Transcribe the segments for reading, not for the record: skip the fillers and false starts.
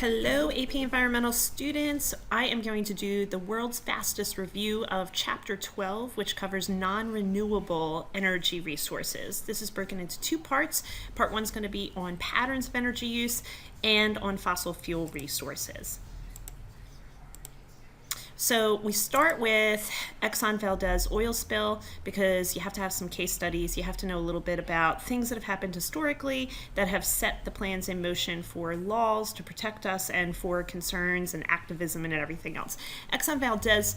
Hello, AP Environmental students. I am going to do the world's fastest review of Chapter 12, which covers non-renewable energy resources. This is broken into two parts. Part 1 is going to be on patterns of energy use and on fossil fuel resources. So we start with Exxon Valdez oil spill because you have to have some case studies. You have to know a little bit about things that have happened historically that have set the plans in motion for laws to protect us and for concerns and activism and everything else. Exxon Valdez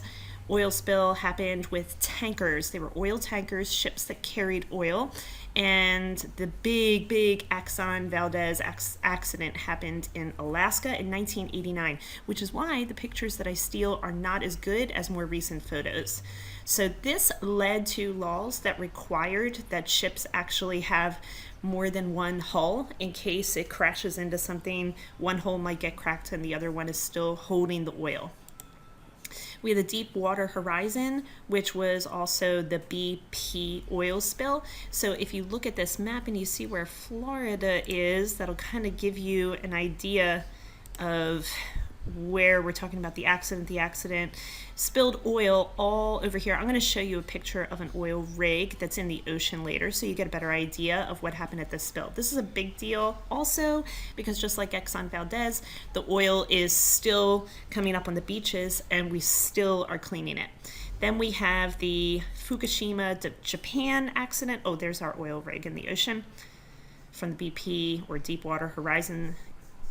oil spill happened with tankers. They were oil tankers, ships that carried oil. And the big Exxon Valdez accident happened in Alaska in 1989, which is why the pictures that I steal are not as good as more recent photos. So this led to laws that required that ships actually have more than one hull in case it crashes into something. One hull might get cracked and the other one is still holding the oil. We had the Deepwater Horizon, which was also the BP oil spill. So if you look at this map and you see where Florida is, that'll kind of give you an idea of where we're talking about the accident. The accident spilled oil all over here. I'm going to show you a picture of an oil rig that's in the ocean later so you get a better idea of what happened at this spill. This is a big deal also because just like Exxon Valdez, the oil is still coming up on the beaches and we still are cleaning it. Then we have the Fukushima, Japan accident. Oh, there's our oil rig in the ocean from the BP or Deepwater Horizon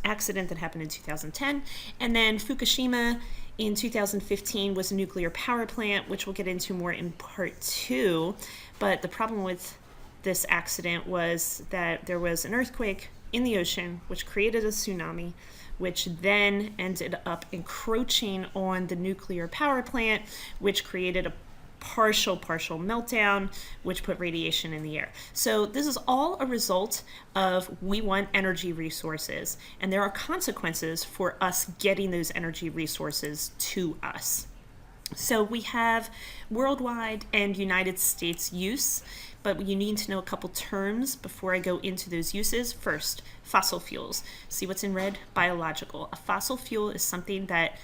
accident that happened in 2010. And then Fukushima in 2015 was a nuclear power plant, which we'll get into more in part 2. But the problem with this accident was that there was an earthquake in the ocean, which created a tsunami, which then ended up encroaching on the nuclear power plant, which created a partial meltdown, which put radiation in the air. So this is all a result of we want energy resources, and there are consequences for us getting those energy resources to us. So we have worldwide and United States use, but you need to know a couple terms before I go into those uses. First, fossil fuels. See what's in red? Biological. A fossil fuel is something that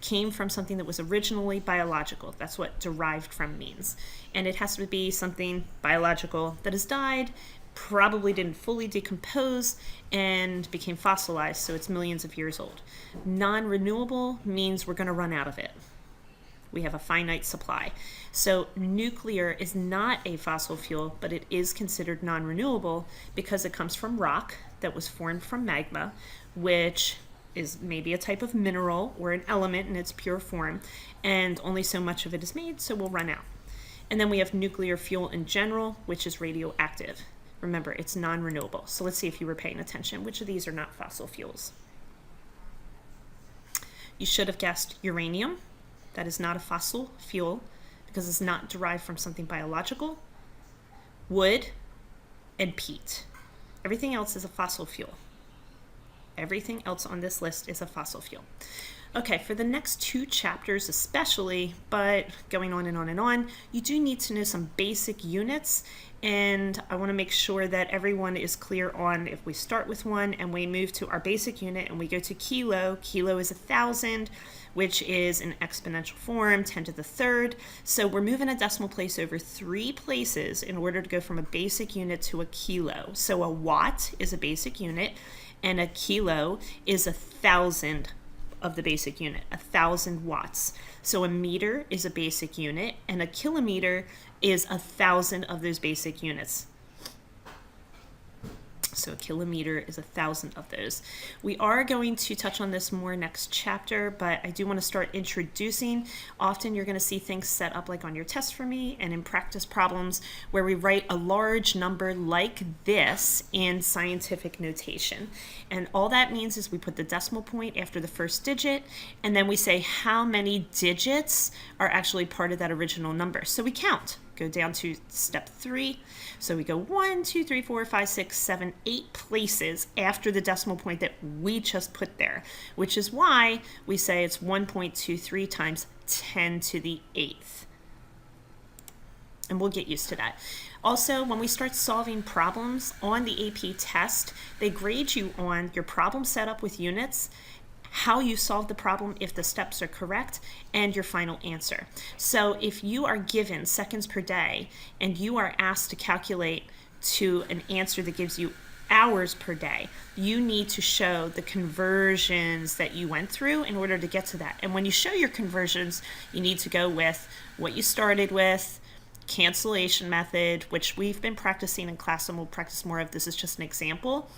came from something that was originally biological. That's what derived from means. And it has to be something biological that has died, probably didn't fully decompose, and became fossilized, so it's millions of years old. Non-renewable means we're going to run out of it. We have a finite supply. So nuclear is not a fossil fuel, but it is considered non-renewable because it comes from rock that was formed from magma, which is maybe a type of mineral or an element in its pure form, and only so much of it is made, so we'll run out. And then we have nuclear fuel in general, which is radioactive. Remember, it's non-renewable. So let's see if you were paying attention. Which of these are not fossil fuels? You should have guessed uranium. That is not a fossil fuel because it's not derived from something biological. Wood and peat. Everything else is a fossil fuel. Everything else on this list is a fossil fuel. Okay, for the next 2 chapters especially, but going on and on and on, you do need to know some basic units, and I want to make sure that everyone is clear on if we start with one and we move to our basic unit and we go to kilo. Kilo is 1,000, which is an exponential form, 10 to the third. So we're moving a decimal place over 3 places in order to go from a basic unit to a kilo. So a watt is a basic unit, and a kilo is 1,000 of the basic unit, 1,000 watts. So a meter is a basic unit, and a kilometer is 1,000 of those basic units. So a kilometer is 1,000 of those. We are going to touch on this more next chapter, but I do want to start introducing. Often you're going to see things set up like on your test for me and in practice problems where we write a large number like this in scientific notation. And all that means is we put the decimal point after the first digit, and then we say how many digits are actually part of that original number. So we count. Go down to step 3. So we go 1, 2, 3, 4, 5, 6, 7, 8 places after the decimal point that we just put there, which is why we say it's 1.23 times 10 to the 8th. And we'll get used to that. Also, when we start solving problems on the AP test, they grade you on your problem setup with units how you solve the problem if the steps are correct, and your final answer. So if you are given seconds per day and you are asked to calculate to an answer that gives you hours per day, you need to show the conversions that you went through in order to get to that. And when you show your conversions, you need to go with what you started with, cancellation method, which we've been practicing in class and we'll practice more of. This is just an example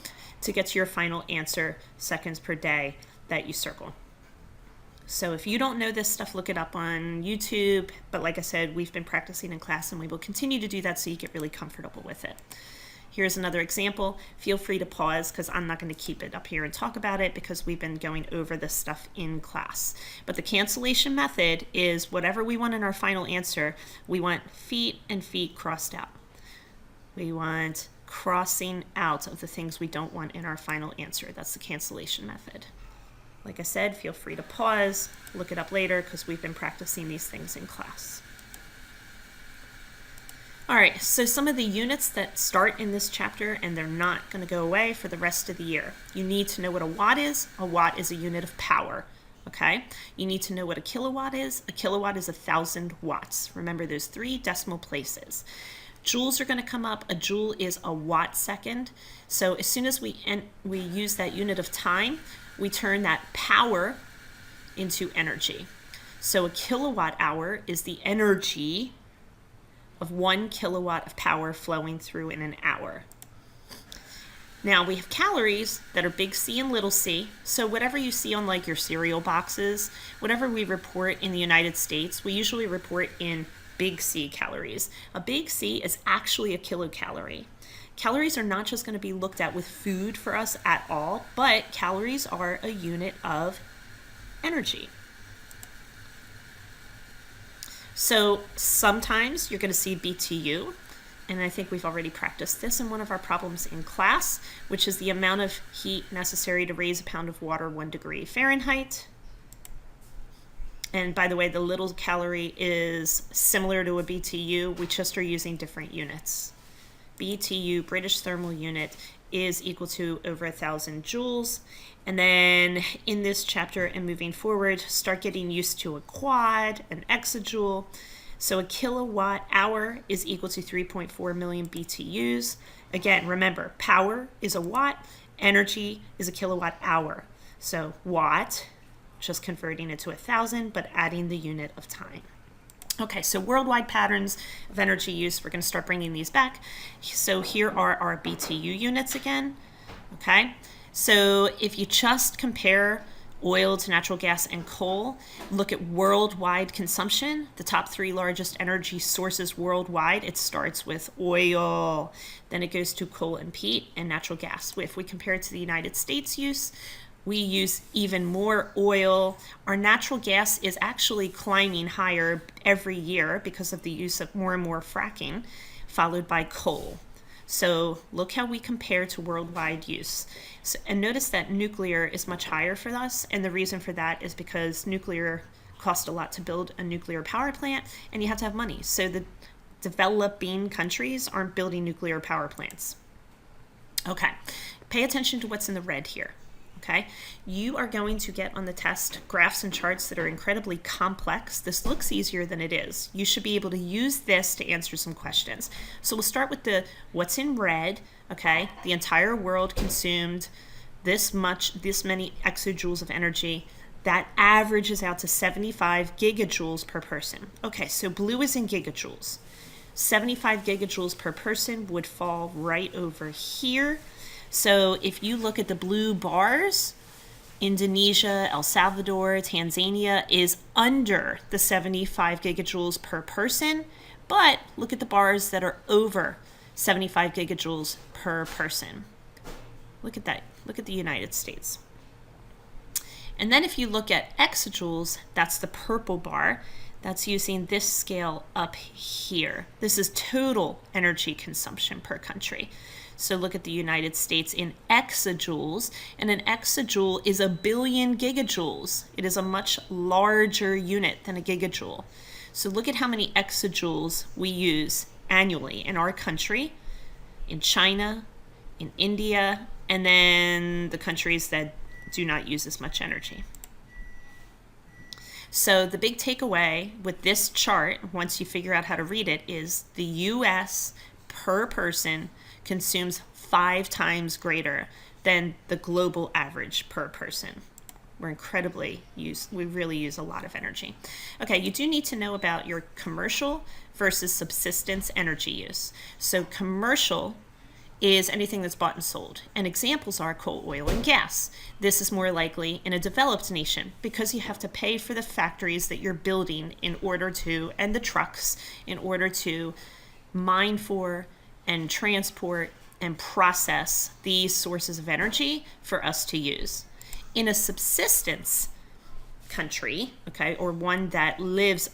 to get to your final answer, seconds per day, that you circle. So if you don't know this stuff, look it up on YouTube. But like I said, we've been practicing in class and we will continue to do that so you get really comfortable with it. Here's another example. Feel free to pause because I'm not going to keep it up here and talk about it because we've been going over this stuff in class. But the cancellation method is whatever we want in our final answer, we want feet and feet crossed out. We want crossing out of the things we don't want in our final answer. That's the cancellation method. Like I said, feel free to pause, look it up later because we've been practicing these things in class. All right, so some of the units that start in this chapter, and they're not going to go away for the rest of the year. You need to know what a watt is. A watt is a unit of power, okay? You need to know what a kilowatt is. A kilowatt is 1,000 watts. Remember those 3 decimal places. Joules are going to come up. A joule is a watt second. So as soon as we use that unit of time, we turn that power into energy. So a kilowatt hour is the energy of 1 kilowatt of power flowing through in an hour. Now we have calories that are big C and little c. So whatever you see on like your cereal boxes, whatever we report in the United States, we usually report in big C calories. A big C is actually a kilocalorie. Calories are not just going to be looked at with food for us at all, but calories are a unit of energy. So sometimes you're going to see BTU, and I think we've already practiced this in one of our problems in class, which is the amount of heat necessary to raise a pound of water 1 degree Fahrenheit. And by the way, the little calorie is similar to a BTU. We just are using different units. BTU, British thermal unit, is equal to over 1,000 joules. And then in this chapter and moving forward, start getting used to a quad, an exajoule. So a kilowatt hour is equal to 3.4 million BTUs. Again, remember, power is a watt, energy is a kilowatt hour. So watt, just converting it to 1,000, but adding the unit of time. Okay, so worldwide patterns of energy use, we're going to start bringing these back. So here are our BTU units again, okay? So if you just compare oil to natural gas and coal, look at worldwide consumption, the top 3 largest energy sources worldwide, it starts with oil, then it goes to coal and peat and natural gas. If we compare it to the United States use, we use even more oil. Our natural gas is actually climbing higher every year because of the use of more and more fracking, followed by coal. So look how we compare to worldwide use. So, and notice that nuclear is much higher for us, and the reason for that is because nuclear costs a lot to build a nuclear power plant, and you have to have money. So the developing countries aren't building nuclear power plants. Okay, pay attention to what's in the red here. Okay, you are going to get on the test graphs and charts that are incredibly complex. This looks easier than it is. You should be able to use this to answer some questions. So we'll start with the what's in red. Okay, the entire world consumed this many exajoules of energy. That averages out to 75 gigajoules per person. Okay, so blue is in gigajoules. 75 gigajoules per person would fall right over here. So if you look at the blue bars, Indonesia, El Salvador, Tanzania is under the 75 gigajoules per person, but look at the bars that are over 75 gigajoules per person. Look at that. Look at the United States. And then if you look at exajoules, that's the purple bar. That's using this scale up here. This is total energy consumption per country. So look at the United States in exajoules, and an exajoule is 1 billion gigajoules. It is a much larger unit than a gigajoule. So look at how many exajoules we use annually in our country, in China, in India, and then the countries that do not use as much energy. So the big takeaway with this chart, once you figure out how to read it, is the US per person consumes 5 times greater than the global average per person. We really use a lot of energy. Okay, you do need to know about your commercial versus subsistence energy use. So commercial is anything that's bought and sold. And examples are coal, oil, and gas. This is more likely in a developed nation because you have to pay for the factories that you're building in order to, and the trucks, in order to mine for and transport and process these sources of energy for us to use. In a subsistence country, okay, or one that lives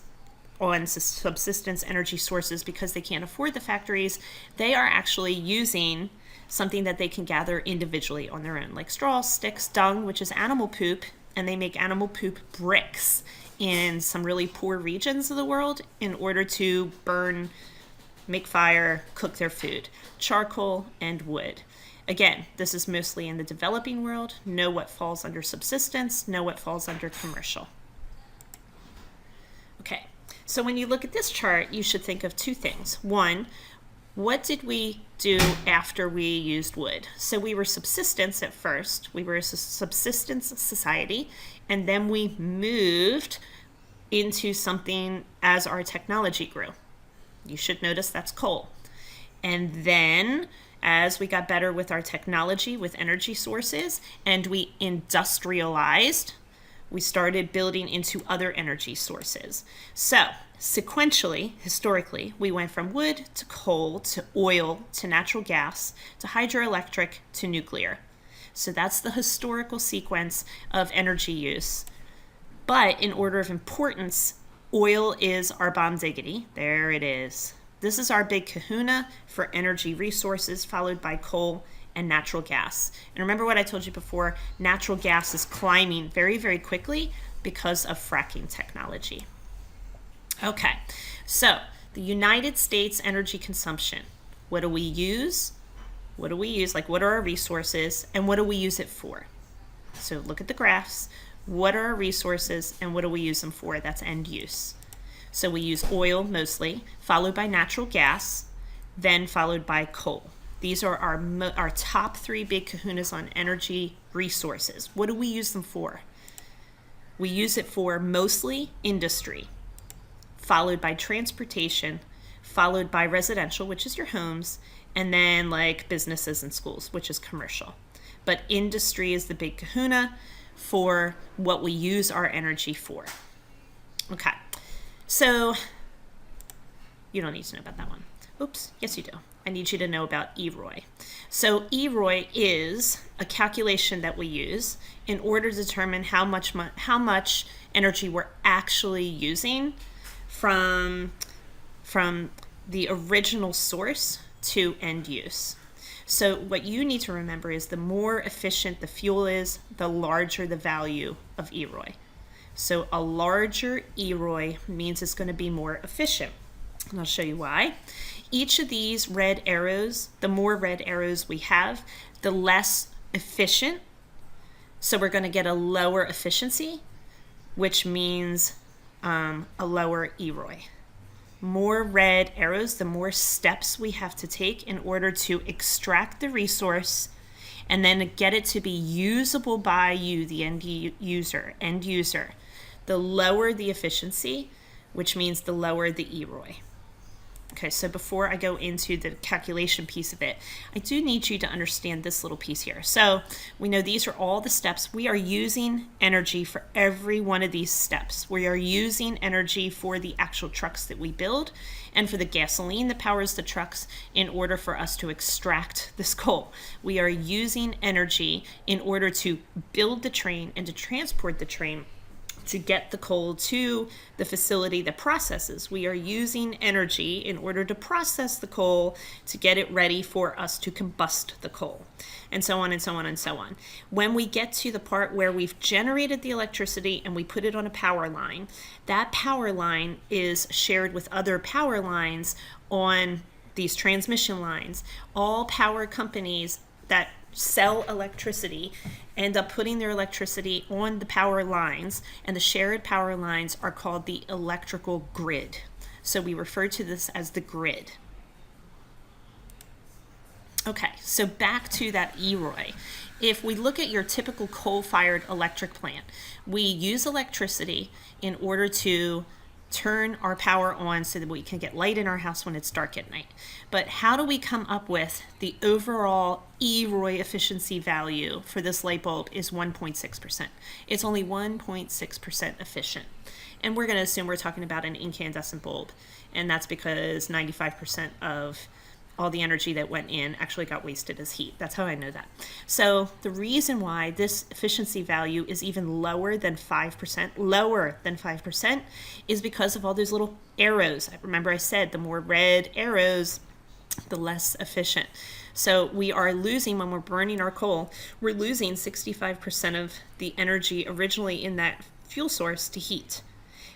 on subsistence energy sources because they can't afford the factories, they are actually using something that they can gather individually on their own, like straw, sticks, dung, which is animal poop, and they make animal poop bricks in some really poor regions of the world in order to burn, make fire, cook their food. Charcoal and wood. Again, this is mostly in the developing world. Know what falls under subsistence, know what falls under commercial. Okay. So when you look at this chart, you should think of 2 things. 1, what did we do after we used wood? So we were subsistence at first. We were a subsistence society, and then we moved into something as our technology grew. You should notice that's coal. And then as we got better with our technology, with energy sources, and we industrialized, we started building into other energy sources. So sequentially, historically, we went from wood to coal to oil to natural gas to hydroelectric to nuclear. So that's the historical sequence of energy use. But in order of importance, oil is our bomb diggity. There it is. This is our big kahuna for energy resources, followed by coal and natural gas. And remember what I told you before, natural gas is climbing very, very quickly because of fracking technology. Okay, so the United States energy consumption. What do we use? What do we use? Like, what are our resources and what do we use it for? So look at the graphs. What are our resources and what do we use them for? That's end use. So we use oil mostly, followed by natural gas, then followed by coal. These are our top 3 big kahunas on energy resources. What do we use them for? We use it for mostly industry, followed by transportation, followed by residential, which is your homes, and then like businesses and schools, which is commercial. But industry is the big kahuna for what we use our energy for. Okay, so you don't need to know about that one. Oops, yes you do. I need you to know about EROI. So EROI is a calculation that we use in order to determine how much energy we're actually using from the original source to end use. So what you need to remember is the more efficient the fuel is, the larger the value of EROI. So a larger EROI means it's going to be more efficient. And I'll show you why. Each of these red arrows, the more red arrows we have, the less efficient. So we're going to get a lower efficiency, which means a lower EROI. More red arrows, the more steps we have to take in order to extract the resource and then get it to be usable by you, the end user. The lower the efficiency, which means the lower the EROI. Okay, so before I go into the calculation piece of it, I do need you to understand this little piece here. So we know these are all the steps. We are using energy for every one of these steps. We are using energy for the actual trucks that we build and for the gasoline that powers the trucks in order for us to extract this coal. We are using energy in order to build the train and to transport the train to get the coal to the facility that processes. We are using energy in order to process the coal to get it ready for us to combust the coal, and so on and so on and so on. When we get to the part where we've generated the electricity and we put it on a power line, that power line is shared with other power lines on these transmission lines. All power companies that sell electricity end up putting their electricity on the power lines, and the shared power lines are called the electrical grid. So we refer to this as the grid. Okay, so back to that EROI. If we look at your typical coal-fired electric plant, we use electricity in order to turn our power on so that we can get light in our house when it's dark at night. But how do we come up with the overall EROI efficiency value for this light bulb is 1.6%. It's only 1.6% efficient. And we're going to assume we're talking about an incandescent bulb, and that's because 95% of all the energy that went in actually got wasted as heat. That's how I know that. So the reason why this efficiency value is even lower than 5%, is because of all those little arrows. Remember I said the more red arrows, the less efficient. So we are losing, when we're burning our coal, we're losing 65% of the energy originally in that fuel source to heat.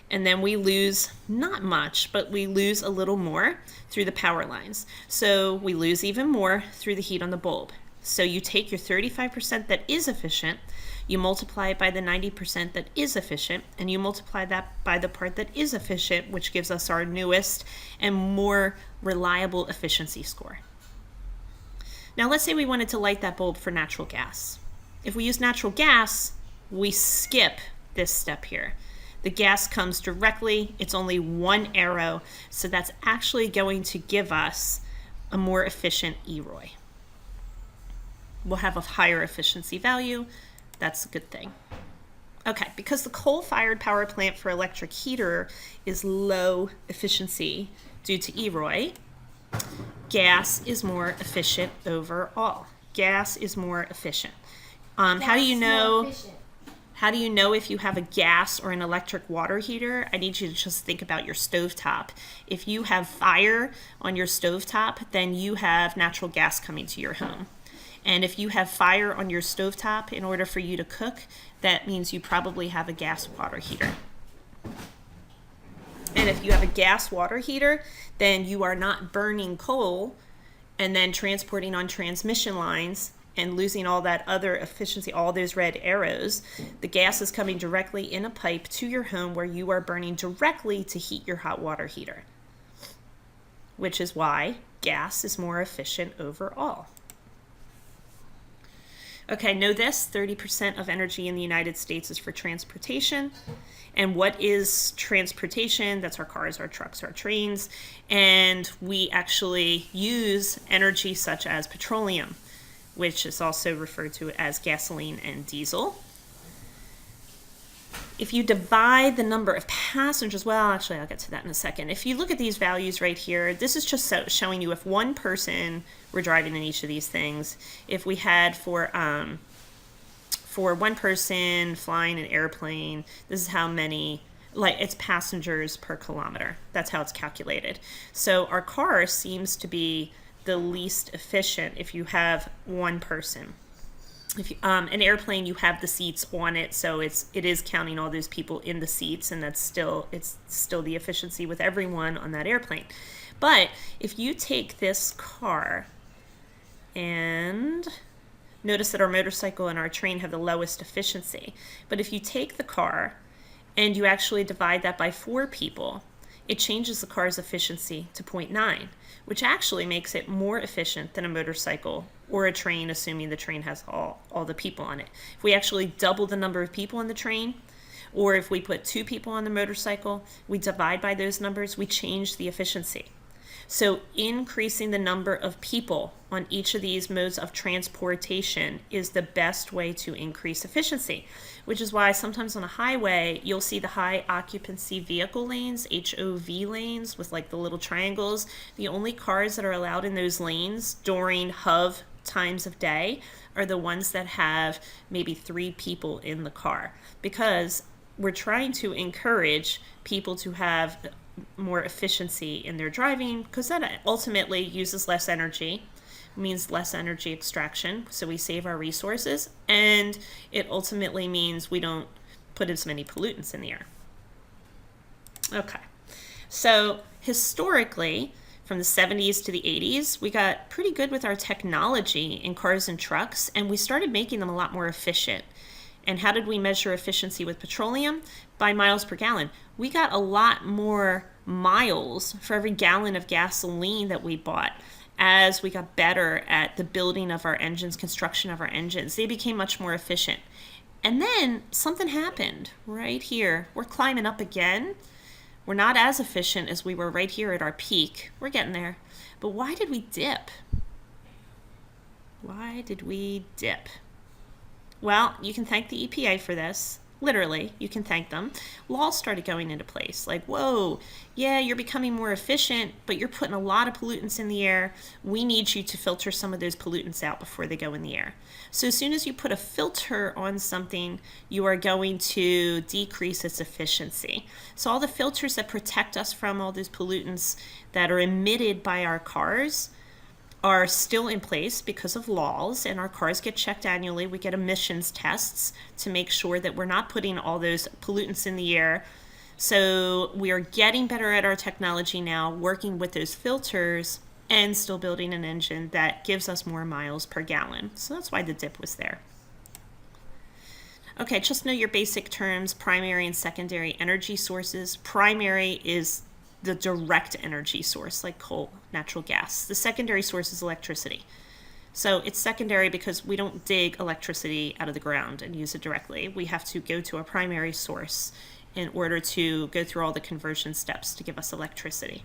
And then we lose not much, but we lose a little more through the power lines. So we lose even more through the heat on the bulb. So you take your 35% that is efficient, you multiply it by the 90% that is efficient, and you multiply that by the part that is efficient, which gives us our newest and more reliable efficiency score. Now let's say we wanted to light that bulb for natural gas. If we use natural gas, we skip this step here. The gas comes directly, it's only one arrow, so that's actually going to give us a more efficient EROI. We'll have a higher efficiency value. That's a good thing. Okay, because the coal-fired power plant for electric heater is low efficiency due to EROI, gas is more efficient overall. Gas is more efficient. How do you know? How do you know if you have a gas or an electric water heater? I need you to just think about your stovetop. If you have fire on your stovetop, then you have natural gas coming to your home. And if you have fire on your stovetop in order for you to cook, that means you probably have a gas water heater. And if you have a gas water heater, then you are not burning coal and then transporting on transmission lines and losing all that other efficiency, all those red arrows. The gas is coming directly in a pipe to your home where you are burning directly to heat your hot water heater, which is why gas is more efficient overall. Okay, know this, 30% of energy in the United States is for transportation. And what is transportation? That's our cars, our trucks, our trains. And we actually use energy such as petroleum, which is also referred to as gasoline and diesel. If you divide the number of passengers, well, actually, I'll get to that in a second. If you look at these values right here, this is just showing you if one person were driving in each of these things. If we had for one person flying an airplane, this is how many, like it's passengers per kilometer. That's how it's calculated. So our car seems to be the least efficient if you have one person. If you, an airplane, you have the seats on it, so it is counting all those people in the seats, and it's still the efficiency with everyone on that airplane. But if you take this car, and notice that our motorcycle and our train have the lowest efficiency, but if you take the car and you actually divide that by 4 people, it changes the car's efficiency to 0.9, which actually makes it more efficient than a motorcycle or a train, assuming the train has all the people on it. If we actually double the number of people on the train, or if we put 2 people on the motorcycle, we divide by those numbers, we change the efficiency. So increasing the number of people on each of these modes of transportation is the best way to increase efficiency, which is why sometimes on a highway, you'll see the high occupancy vehicle lanes, HOV lanes with like the little triangles. The only cars that are allowed in those lanes during HOV times of day are the ones that have maybe 3 people in the car, because we're trying to encourage people to have more efficiency in their driving, because that ultimately uses less energy, means less energy extraction, so we save our resources, and it ultimately means we don't put as many pollutants in the air. Okay, so historically, from the 70s to the 80s, we got pretty good with our technology in cars and trucks, and we started making them a lot more efficient. And how did we measure efficiency with petroleum? By miles per gallon. We got a lot more miles for every gallon of gasoline that we bought as we got better at the building of our engines, construction of our engines. They became much more efficient. And then something happened right here. We're climbing up again. We're not as efficient as we were right here at our peak. We're getting there. But why did we dip? Why did we dip? Well, you can thank the EPA for this. Literally, you can thank them. Laws started going into place. Like, whoa, yeah, you're becoming more efficient, but you're putting a lot of pollutants in the air. We need you to filter some of those pollutants out before they go in the air. So as soon as you put a filter on something, you are going to decrease its efficiency. So all the filters that protect us from all those pollutants that are emitted by our cars are still in place because of laws, and our cars get checked annually. We get emissions tests to make sure that we're not putting all those pollutants in the air. So we are getting better at our technology now, working with those filters and still building an engine that gives us more miles per gallon. So that's why the dip was there. Okay, just know your basic terms, primary and secondary energy sources. Primary is the direct energy source, like coal, natural gas. The secondary source is electricity. So it's secondary because we don't dig electricity out of the ground and use it directly. We have to go to a primary source in order to go through all the conversion steps to give us electricity.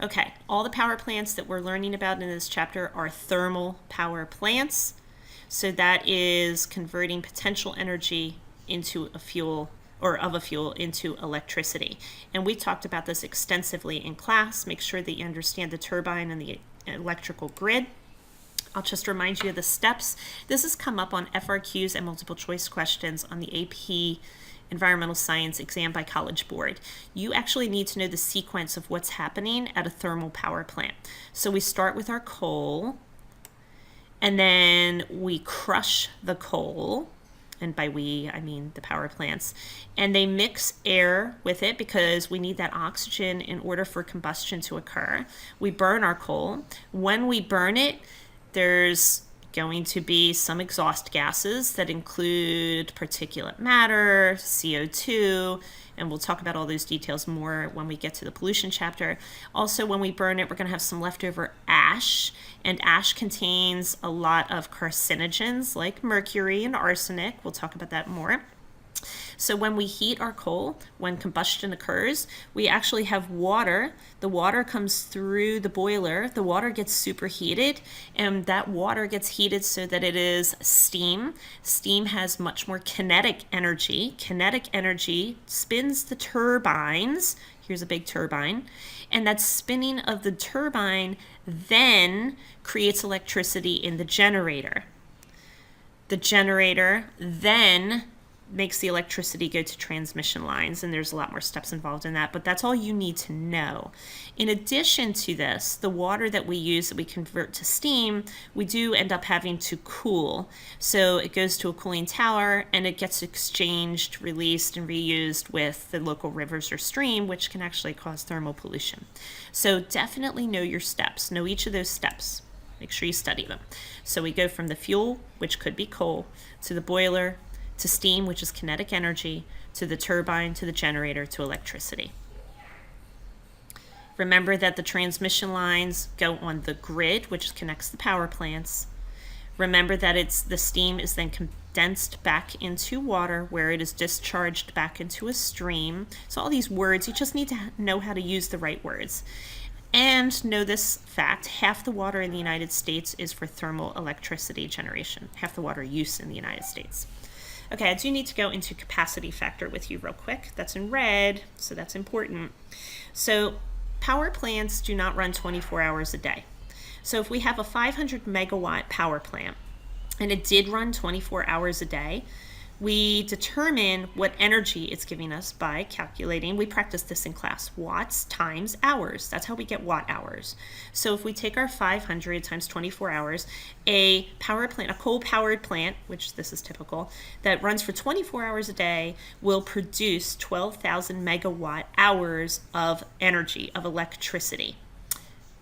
Okay, all the power plants that we're learning about in this chapter are thermal power plants. So that is converting potential energy into a fuel, or of a fuel into electricity. And we talked about this extensively in class. Make sure that you understand the turbine and the electrical grid. I'll just remind you of the steps. This has come up on FRQs and multiple choice questions on the AP Environmental Science exam by College Board. You actually need to know the sequence of what's happening at a thermal power plant. So we start with our coal, and then we crush the coal. And by we, I mean the power plants. And they mix air with it because we need that oxygen in order for combustion to occur. We burn our coal. When we burn it, there's going to be some exhaust gases that include particulate matter, CO2, and we'll talk about all those details more when we get to the pollution chapter. Also, when we burn it, we're going to have some leftover ash, and ash contains a lot of carcinogens like mercury and arsenic. We'll talk about that more. So when we heat our coal, when combustion occurs, we actually have water. The water comes through the boiler. The water gets superheated, and that water gets heated so that it is steam. Steam has much more kinetic energy. Kinetic energy spins the turbines. Here's a big turbine. And that spinning of the turbine then creates electricity in the generator. The generator then makes the electricity go to transmission lines, and there's a lot more steps involved in that, but that's all you need to know. In addition to this, the water that we use that we convert to steam, we do end up having to cool. So it goes to a cooling tower, and it gets exchanged, released, and reused with the local rivers or stream, which can actually cause thermal pollution. So definitely know your steps. Know each of those steps. Make sure you study them. So we go from the fuel, which could be coal, to the boiler, to steam, which is kinetic energy, to the turbine, to the generator, to electricity. Remember that the transmission lines go on the grid, which connects the power plants. Remember that the steam is then condensed back into water, where it is discharged back into a stream. So all these words, you just need to know how to use the right words. And know this fact, half the water in the United States is for thermal electricity generation, half the water use in the United States. Okay, I do need to go into capacity factor with you real quick. That's in red, so that's important. So power plants do not run 24 hours a day. So if we have a 500 megawatt power plant, and it did run 24 hours a day, we determine what energy it's giving us by calculating, we practice this in class, watts times hours. That's how we get watt hours. So if we take our 500 times 24 hours, a power plant, a coal-powered plant, which this is typical, that runs for 24 hours a day will produce 12,000 megawatt hours of energy, of electricity.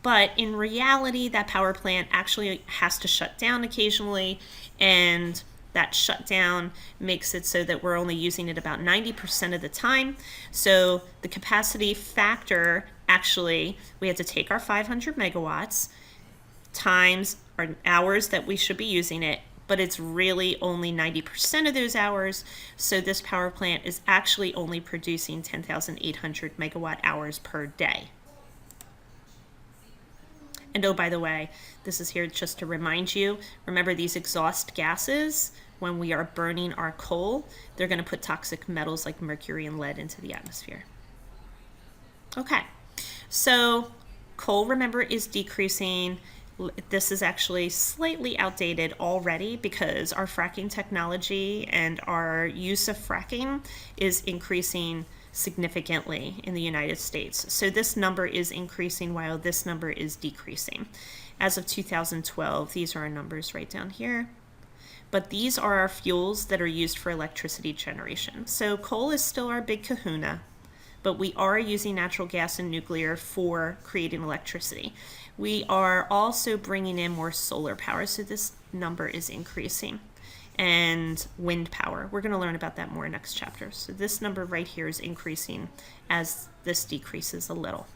But in reality, that power plant actually has to shut down occasionally, and that shutdown makes it so that we're only using it about 90% of the time. So the capacity factor, actually, we have to take our 500 megawatts times our hours that we should be using it, but it's really only 90% of those hours. So this power plant is actually only producing 10,800 megawatt hours per day. And oh, by the way, this is here just to remind you, remember these exhaust gases, when we are burning our coal, they're going to put toxic metals like mercury and lead into the atmosphere. Okay, so coal, remember, is decreasing. This is actually slightly outdated already because our fracking technology and our use of fracking is increasing significantly in the United States. So this number is increasing while this number is decreasing. As of 2012, these are our numbers right down here. But these are our fuels that are used for electricity generation. So coal is still our big kahuna, but we are using natural gas and nuclear for creating electricity. We are also bringing in more solar power, so this number is increasing. And wind power. We're going to learn about that more next chapter. So this number right here is increasing as this decreases a little.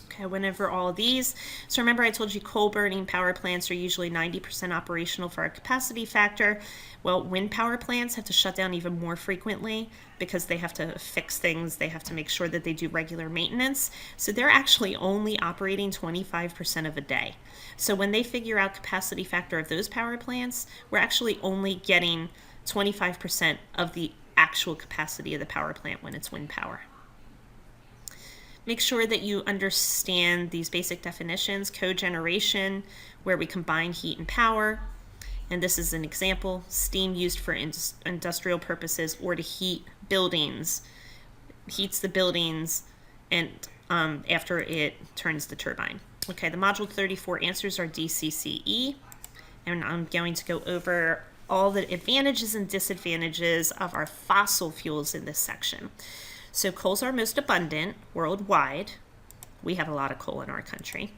Okay, whenever all of these. So remember I told you coal burning power plants are usually 90% operational for our capacity factor. Well, wind power plants have to shut down even more frequently because they have to fix things. They have to make sure that they do regular maintenance. So they're actually only operating 25% of a day. So when they figure out capacity factor of those power plants, we're actually only getting 25% of the actual capacity of the power plant when it's wind power. Make sure that you understand these basic definitions. Cogeneration, where we combine heat and power. And this is an example, steam used for industrial purposes or to heat buildings. Heats the buildings and after it turns the turbine. Okay, the module 34 answers are DCCE. And I'm going to go over all the advantages and disadvantages of our fossil fuels in this section. So coal's our most abundant worldwide. We have a lot of coal in our country.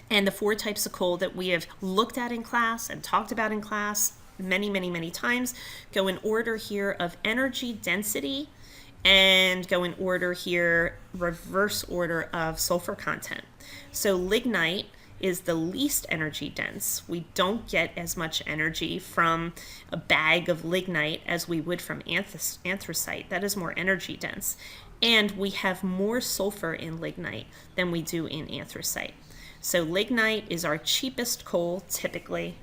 And the 4 types of coal that we have looked at in class and talked about in class many times go in order here of energy density and go in order here, reverse order of sulfur content. So lignite is the least energy dense. We don't get as much energy from a bag of lignite as we would from anthracite. That is more energy dense. And we have more sulfur in lignite than we do in anthracite. So lignite is our cheapest coal typically,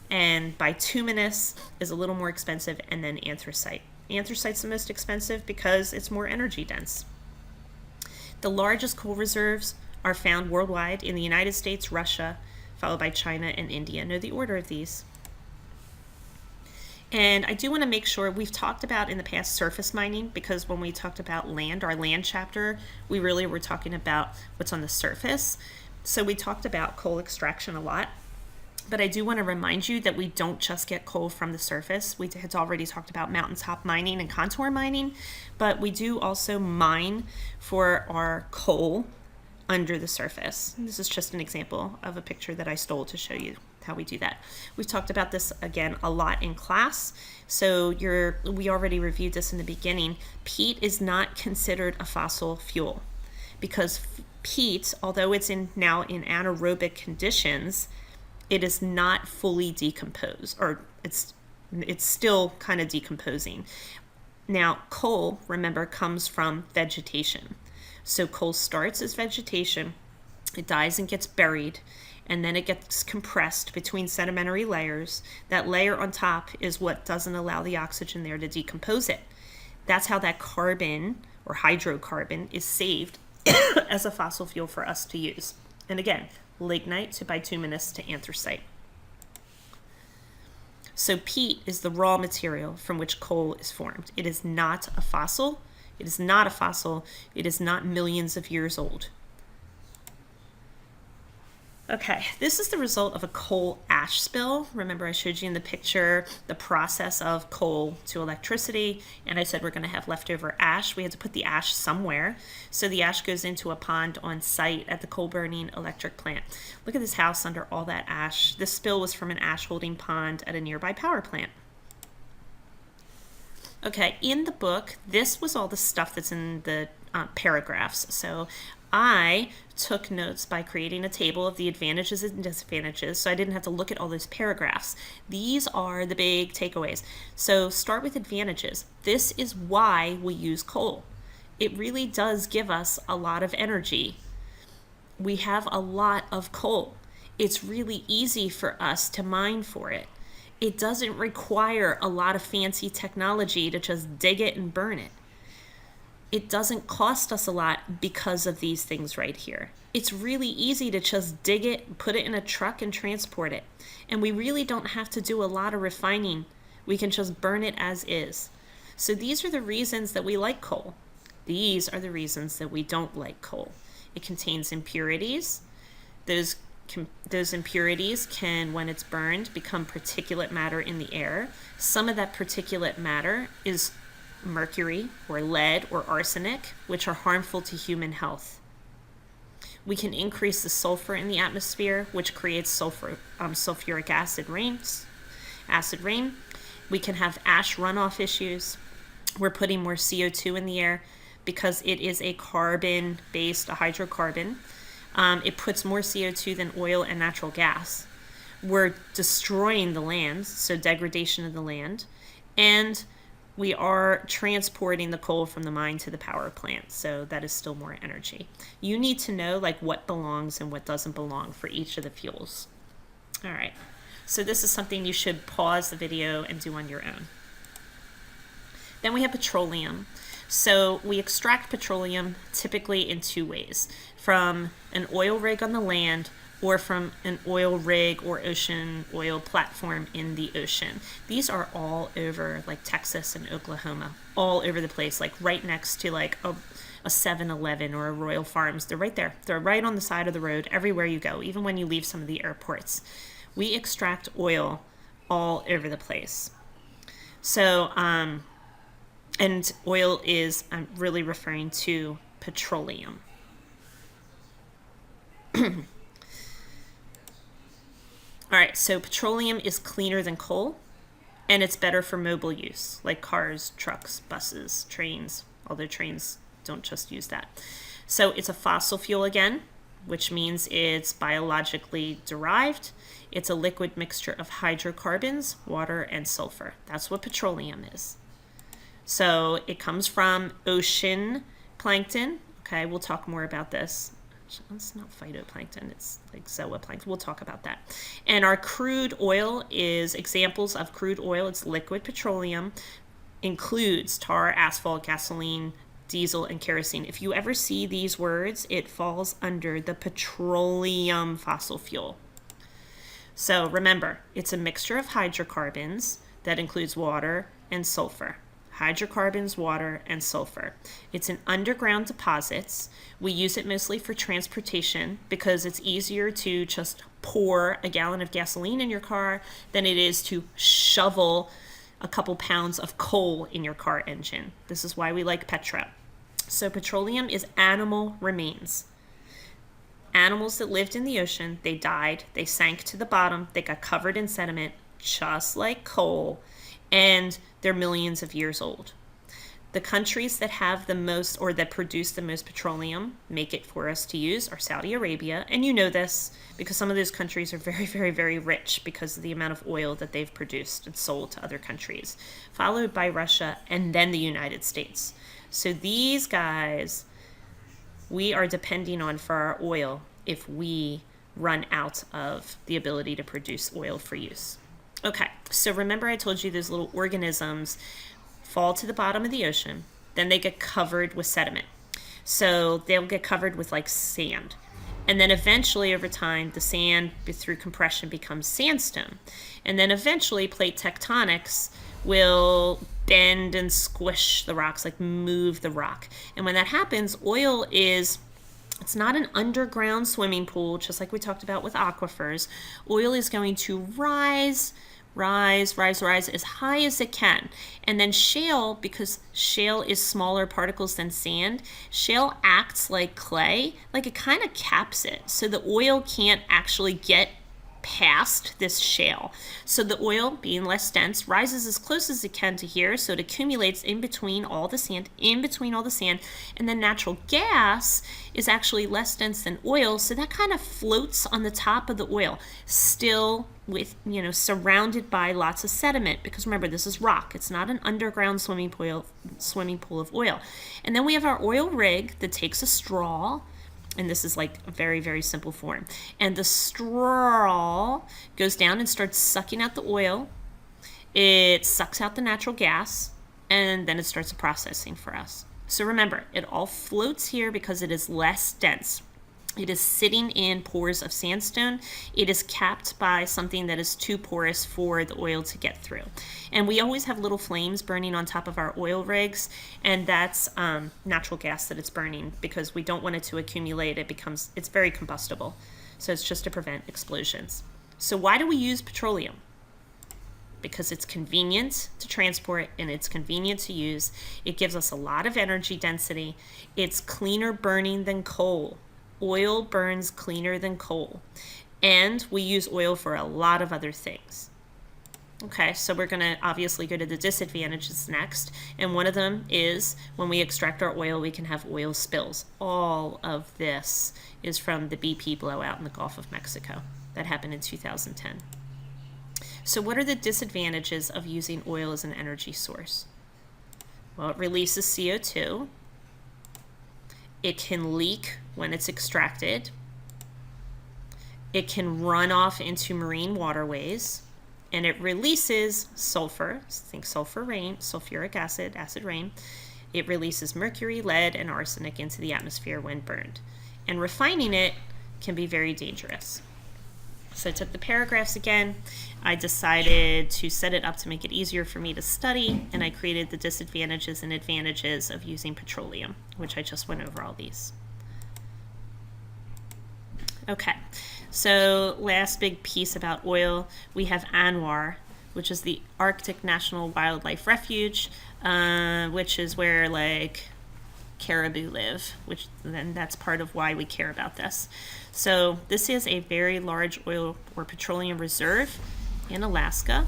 and bituminous is a little more expensive, and then anthracite. Anthracite's the most expensive because it's more energy dense. The largest coal reserves are found worldwide in the United States, Russia, followed by China and India. Know the order of these. And I do want to make sure, we've talked about in the past surface mining, because when we talked about land, our land chapter, we really were talking about what's on the surface. So we talked about coal extraction a lot. But I do want to remind you that we don't just get coal from the surface. We had already talked about mountaintop mining and contour mining, but we do also mine for our coal under the surface. And this is just an example of a picture that I stole to show you how we do that. We've talked about this again a lot in class. So we already reviewed this in the beginning. Peat is not considered a fossil fuel because peat, although it's now in anaerobic conditions, it is not fully decomposed, or it's still kind of decomposing. Now, coal, remember, comes from vegetation. So coal starts as vegetation, it dies and gets buried, and then it gets compressed between sedimentary layers. That layer on top is what doesn't allow the oxygen there to decompose it. That's how that carbon or hydrocarbon is saved as a fossil fuel for us to use. And again, lignite to bituminous to anthracite. So peat is the raw material from which coal is formed. It is not a fossil. It is not a fossil. It is not millions of years old. Okay, this is the result of a coal ash spill. Remember I showed you in the picture the process of coal to electricity, and I said we're going to have leftover ash. We had to put the ash somewhere, so the ash goes into a pond on site at the coal burning electric plant. Look at this house under all that ash. This spill was from an ash holding pond at a nearby power plant. Okay, in the book, this was all the stuff that's in the paragraphs. So I took notes by creating a table of the advantages and disadvantages, so I didn't have to look at all those paragraphs. These are the big takeaways. So start with advantages. This is why we use coal. It really does give us a lot of energy. We have a lot of coal. It's really easy for us to mine for it. It doesn't require a lot of fancy technology to just dig it and burn it. It doesn't cost us a lot because of these things right here. It's really easy to just dig it, put it in a truck, and transport it. And we really don't have to do a lot of refining. We can just burn it as is. So these are the reasons that we like coal. These are the reasons that we don't like coal. It contains impurities. Those impurities can, when it's burned, become particulate matter in the air. Some of that particulate matter is mercury or lead or arsenic, which are harmful to human health. We can increase the sulfur in the atmosphere, which creates sulfuric acid rain. We can have ash runoff issues. We're putting more CO2 in the air because it is a carbon-based, a hydrocarbon. It puts more CO2 than oil and natural gas. We're destroying the land, so degradation of the land, and we are transporting the coal from the mine to the power plant, so that is still more energy. You need to know like what belongs and what doesn't belong for each of the fuels. All right, so this is something you should pause the video and do on your own. Then we have petroleum. So we extract petroleum typically in two ways, from an oil rig on the land or from an oil rig or ocean oil platform in the ocean. These are all over like Texas and Oklahoma, all over the place, like right next to like a 7-Eleven or a Royal Farms. They're right there. They're right on the side of the road everywhere you go, even when you leave some of the airports. We extract oil all over the place. So, and oil is, I'm really referring to petroleum. All right, so petroleum is cleaner than coal, and it's better for mobile use, like cars, trucks, buses, trains, although trains don't just use that. So it's a fossil fuel again, which means it's biologically derived. It's a liquid mixture of hydrocarbons, water, and sulfur. That's what petroleum is. So it comes from ocean plankton. Okay, we'll talk more about this. It's not phytoplankton, it's like zooplankton. We'll talk about that. And our crude oil is examples of crude oil. It's liquid petroleum, includes tar, asphalt, gasoline, diesel, and kerosene. If you ever see these words, it falls under the petroleum fossil fuel. So remember, it's a mixture of hydrocarbons that includes water and sulfur. Hydrocarbons, water, and sulfur. It's in underground deposits. We use it mostly for transportation because it's easier to just pour a gallon of gasoline in your car than it is to shovel a couple pounds of coal in your car engine. This is why we like petro. So petroleum is animal remains. Animals that lived in the ocean, they died, they sank to the bottom, they got covered in sediment, just like coal, and they're millions of years old. The countries that have the most, or that produce the most petroleum, make it for us to use, are Saudi Arabia. And you know this because some of those countries are very, very, very rich because of the amount of oil that they've produced and sold to other countries, followed by Russia and then the United States. So these guys, we are depending on for our oil if we run out of the ability to produce oil for use. Okay, so remember I told you those little organisms fall to the bottom of the ocean, then they get covered with sediment. So they'll get covered with like sand. And then eventually over time, the sand through compression becomes sandstone. And then eventually plate tectonics will bend and squish the rocks, like move the rock. And when that happens, oil is It's not an underground swimming pool, just like we talked about with aquifers. Oil is going to rise as high as it can. And then shale, because shale is smaller particles than sand, shale acts like clay, like it kind of caps it. So the oil can't actually get past this shale. So the oil, being less dense, rises as close as it can to here, so it accumulates in between all the sand, and then natural gas is actually less dense than oil, so that kind of floats on the top of the oil, still with, surrounded by lots of sediment, because remember, this is rock. It's not an underground swimming pool of oil. And then we have our oil rig that takes a straw, and this is like a very, very simple form. And the straw goes down and starts sucking out the oil. It sucks out the natural gas, and then it starts the processing for us. So remember, it all floats here because it is less dense. It is sitting in pores of sandstone. It is capped by something that is too porous for the oil to get through. And we always have little flames burning on top of our oil rigs, and that's natural gas that it's burning because we don't want it to accumulate. It's very combustible. So it's just to prevent explosions. So why do we use petroleum? Because it's convenient to transport and it's convenient to use. It gives us a lot of energy density. It's cleaner burning than coal. Oil burns cleaner than coal, and we use oil for a lot of other things. Okay, so we're going to obviously go to the disadvantages next, and one of them is when we extract our oil, we can have oil spills. All of this is from the BP blowout in the Gulf of Mexico that happened in 2010. So what are the disadvantages of using oil as an energy source? Well, it releases CO2. It can leak when it's extracted. It can run off into marine waterways, and it releases sulfur. Think sulfur rain, sulfuric acid, acid rain. It releases mercury, lead, and arsenic into the atmosphere when burned. And refining it can be very dangerous. So I took the paragraphs again. I decided to set it up to make it easier for me to study, and I created the disadvantages and advantages of using petroleum, which I just went over all these. Okay, so last big piece about oil, we have ANWR, which is the Arctic National Wildlife Refuge, which is where like caribou live, which then that's part of why we care about this. So this is a very large oil or petroleum reserve in Alaska.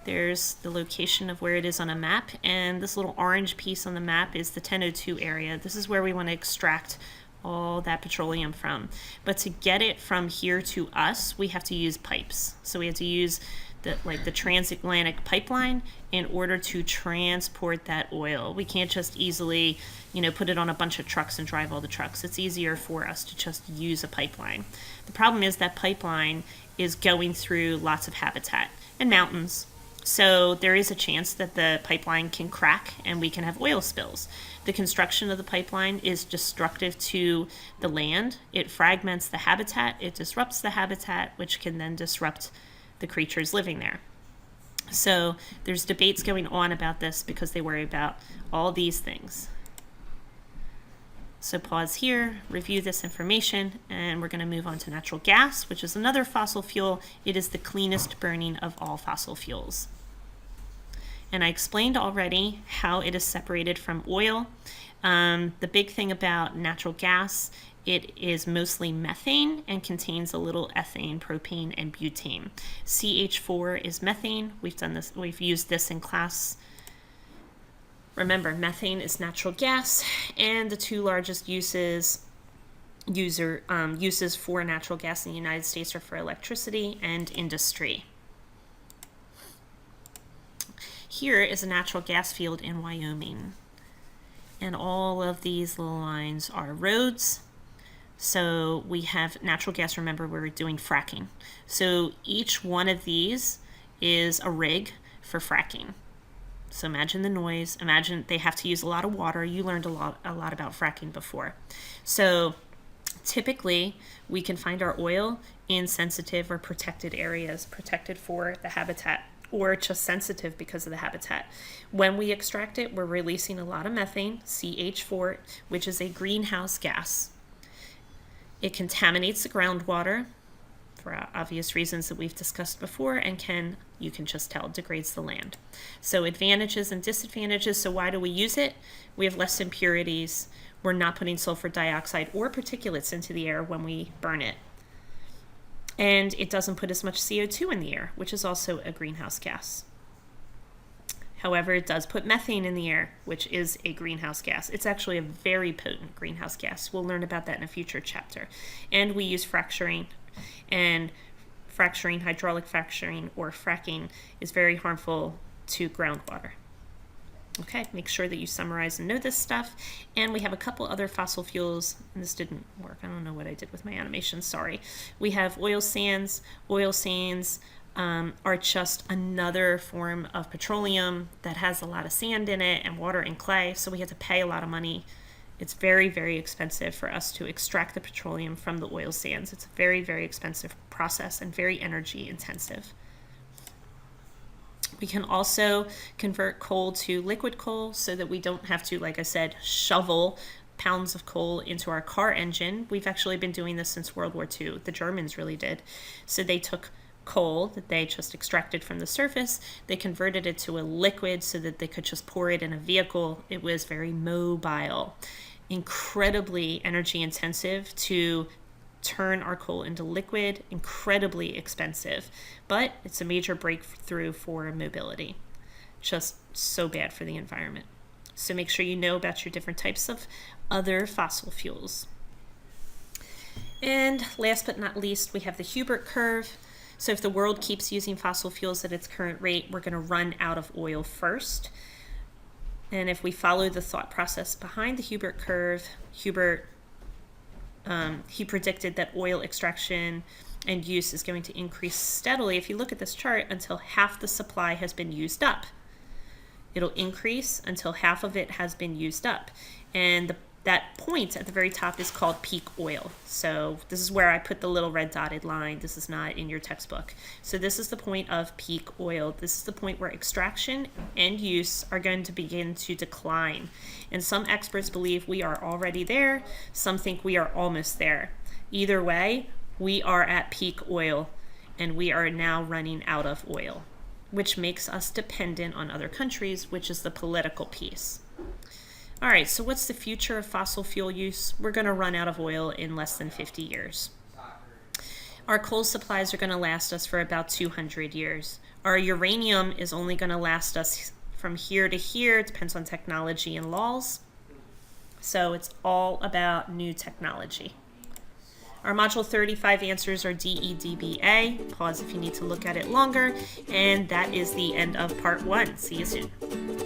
There's the location of where it is on a map, and this little orange piece on the map is the 1002 area. This is where we want to extract all that petroleum from. But to get it from here to us, we have to use pipes. So we have to use the transatlantic pipeline in order to transport that oil. We can't just easily, put it on a bunch of trucks and drive all the trucks. It's easier for us to just use a pipeline. The problem is that pipeline is going through lots of habitat and mountains. So there is a chance that the pipeline can crack and we can have oil spills. The construction of the pipeline is destructive to the land. It fragments the habitat. It disrupts the habitat, which can then disrupt the creatures living there. So there's debates going on about this because they worry about all these things. So pause here, review this information, and we're going to move on to natural gas, which is another fossil fuel. It is the cleanest burning of all fossil fuels. And I explained already how it is separated from oil. The big thing about natural gas, it is mostly methane and contains a little ethane, propane, and butane. CH4 is methane. We've used this in class. Remember, methane is natural gas, and the two largest uses for natural gas in the United States are for electricity and industry. Here is a natural gas field in Wyoming, and all of these little lines are roads. So we have natural gas. Remember, we're doing fracking. So each one of these is a rig for fracking. So imagine the noise. Imagine they have to use a lot of water. You learned a lot about fracking before. So typically, we can find our oil in sensitive or protected areas, protected for the habitat or just sensitive because of the habitat. When we extract it, we're releasing a lot of methane, CH4, which is a greenhouse gas. It contaminates the groundwater for obvious reasons that we've discussed before, and you can just tell, degrades the land. So advantages and disadvantages. So why do we use it? We have less impurities. We're not putting sulfur dioxide or particulates into the air when we burn it. And it doesn't put as much CO2 in the air, which is also a greenhouse gas. However, it does put methane in the air, which is a greenhouse gas. It's actually a very potent greenhouse gas. We'll learn about that in a future chapter. And we use fracturing. And fracturing, hydraulic fracturing, or fracking is very harmful to groundwater. Okay, make sure that you summarize and know this stuff. And we have a couple other fossil fuels, and this didn't work. I don't know what I did with my animation, sorry. We have oil sands. Oil sands are just another form of petroleum that has a lot of sand in it and water and clay, so we have to pay a lot of money. It's very, very expensive for us to extract the petroleum from the oil sands. It's a very, very expensive process and very energy intensive. We can also convert coal to liquid coal so that we don't have to, like I said, shovel pounds of coal into our car engine. We've actually been doing this since World War II. The Germans really did. So they took coal that they just extracted from the surface, they converted it to a liquid so that they could just pour it in a vehicle. It was very mobile, incredibly energy intensive to turn our coal into liquid, incredibly expensive, but it's a major breakthrough for mobility. Just so bad for the environment. So make sure you know about your different types of other fossil fuels. And last but not least, we have the Hubert curve. So if the world keeps using fossil fuels at its current rate, we're going to run out of oil first. And if we follow the thought process behind the Hubert curve, he predicted that oil extraction and use is going to increase steadily, if you look at this chart, until half the supply has been used up. It'll increase until half of it has been used up. And that point at the very top is called peak oil. So this is where I put the little red dotted line. This is not in your textbook. So this is the point of peak oil. This is the point where extraction and use are going to begin to decline. And some experts believe we are already there. Some think we are almost there. Either way, we are at peak oil and we are now running out of oil, which makes us dependent on other countries, which is the political piece. All right, so what's the future of fossil fuel use? We're going to run out of oil in less than 50 years. Our coal supplies are going to last us for about 200 years. Our uranium is only going to last us from here to here. It depends on technology and laws. So it's all about new technology. Our Module 35 answers are DEDBA. Pause if you need to look at it longer. And that is the end of Part 1. See you soon.